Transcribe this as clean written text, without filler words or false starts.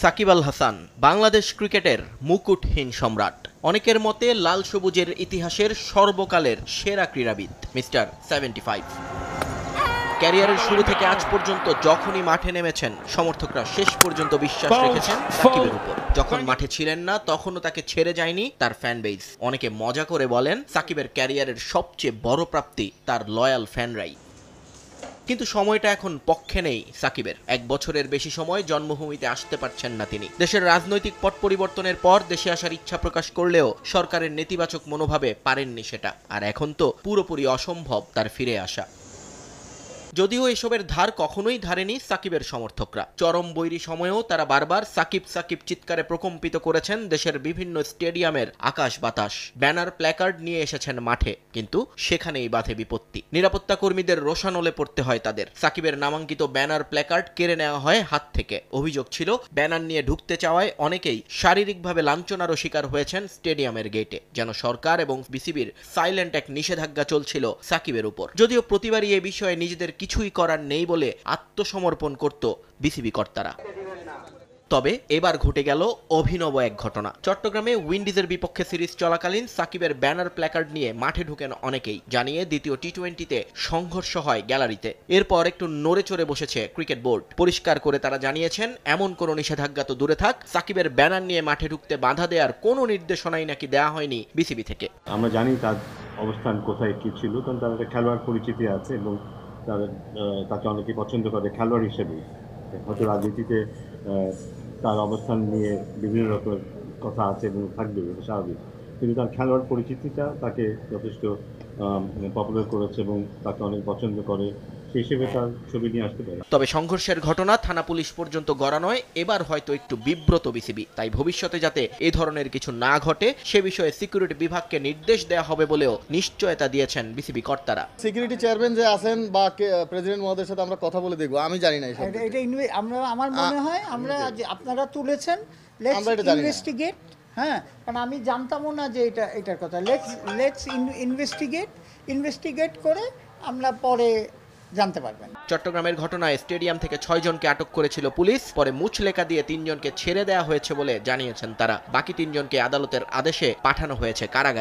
সাকিব আল হাসান বাংলাদেশ ক্রিকেটের মুকুটহীন সম্রাট। অনেকের মতে লাল সবুজের ইতিহাসের সর্বকালের সেরা ক্রীড়াবিদ মিস্টার 75। ক্যারিয়ারের শুরু থেকে আজ পর্যন্ত যখনই মাঠে নেমেছেন সমর্থকরা শেষ পর্যন্ত বিশ্বাস রেখেছেন সাকিবের উপর। যখন মাঠে ছিলেন না তখনও তাকে ছেড়ে যায়নি তার ফ্যান বেস। অনেকে মজা করে বলেন সাকিবের ক্যারিয়ারের সবচেয়ে বড় প্রাপ্তি তার লয়াল ফ্যানরাই। কিন্তু সময়টা এখন পক্ষে নেই সাকিবের। 1 বছরের বেশি সময় জন্মভূমিতে আসতে পারছেন না তিনি। দেশের রাজনৈতিক পট পরিবর্তনের পর দেশে আসার ইচ্ছা প্রকাশ করলেও সরকারের নেতিবাচক মনোভাবে পারেননি সেটা। আর এখন তো পুরোপুরি অসম্ভব তার ফিরে আসা। যদিও এসবের ধার কখনোই ধারেনি সাকিবের সমর্থকরা। চরম বৈরী সময়েও তারা বারবার সাকিব সাকিব চিৎকারে প্রকম্পিত করেছেন দেশের বিভিন্ন স্টেডিয়ামের আকাশ বাতাস। ব্যানার প্ল্যাকার্ড নিয়ে এসেছেন মাঠে, কিন্তু সেখানেই বাধে বিপত্তি। নিরাপত্তা কর্মীদের রোষানলে পড়তে হয় তাদের। সাকিবের নামাঙ্কিত ব্যানার প্ল্যাকার্ড কেড়ে নেওয়া হয় হাত থেকে। অভিযোগ ছিল ব্যানার নিয়ে ঢুকতে চাওয়ায় অনেকেই শারীরিকভাবে লাঞ্ছনারও শিকার হয়েছেন স্টেডিয়ামের গেটে। যেন সরকার এবং বিসিবির সাইলেন্ট এক নিষেধাজ্ঞা চলছিল সাকিবের উপর। যদিও প্রতিবারই এ বিষয়ে নিজেদের কিছুই করার নেই বলে আত্মসমর্পণ করত বিসিবি কর্তারা। তবে এবার ঘটে গেল অভিনব এক ঘটনা। চট্টগ্রামে উইন্ডিজের বিপক্ষে সিরিজ চলাকালীন সাকিবের ব্যানার প্ল্যাকার্ড নিয়ে মাঠে ঢুকেন অনেকেই। জানিয়ে দ্বিতীয় টি-20তে সংঘর্ষ হয় গ্যালারিতে। এরপর একটু নড়ে চড়ে বসেছে ক্রিকেট বোর্ড। পরিষ্কার করে তারা জানিয়েছেন এমন কোনো নিষেধাজ্ঞা তো দূরে থাক, সাকিবের ব্যানার নিয়ে মাঠে ঢুকতে বাধা দেওয়ার কোনো নির্দেশনাই নাকি দেওয়া হয়নি বিসিবি থেকে। আমরা জানি তার অবস্থান কোথায় কি ছিল, কারণ তার একটা খেলোয়াড় পরিচিতি আছে এবং তাকে অনেকে পছন্দ করে খেলোয়াড় হিসেবে। হয়তো রাজনীতিতে তার অবস্থান নিয়ে বিভিন্ন রকমের কথা আছে এবং থাকবে, এটা স্বাভাবিক, কিন্তু তার খেলোয়াড় পরিচিতিটা তাকে যথেষ্ট পপুলার করেছে এবং তাকে অনেক পছন্দ করে, সেই হিসেবে তার ছবি নিয়ে আসতে পারে। তবে সংঘর্ষের ঘটনা থানা পুলিশ পর্যন্ত গড়া নয়, এবার হয়তো একটু বিব্রত বিসিবি। তাই ভবিষ্যতে যাতে এ ধরনের কিছু না ঘটে সে বিষয়ে সিকিউরিটি বিভাগকে নির্দেশ দেওয়া হবে বলেও নিশ্চয়তা দিয়েছেন বিসিবি কর্তারা। সিকিউরিটি চেয়ারম্যান যে আছেন বা প্রেসিডেন্ট মহোদয়ের সাথে আমরা কথা বলে দেখবো, আমি জানি না এটা আমার মনে হয় আমরা আপনারা তুলেছেন, লেটস ইনভেস্টিগেট। হ্যাঁ, কারণ আমি জানতামও না যে এটার কথা। লেটস ইনভেস্টিগেট করে আমরা পরে জানতে পারবেন। চট্টগ্রামের ঘটনায় স্টেডিয়াম থেকে 6 জনকে আটক করেছিল পুলিশ। পরে মুচলেখা দিয়ে 3 জনকে ছেড়ে দেওয়া হয়েছে বলে জানিয়েছেন তারা। বাকি 3 জনকে আদালতের আদেশে পাঠানো হয়েছে কারাগারে।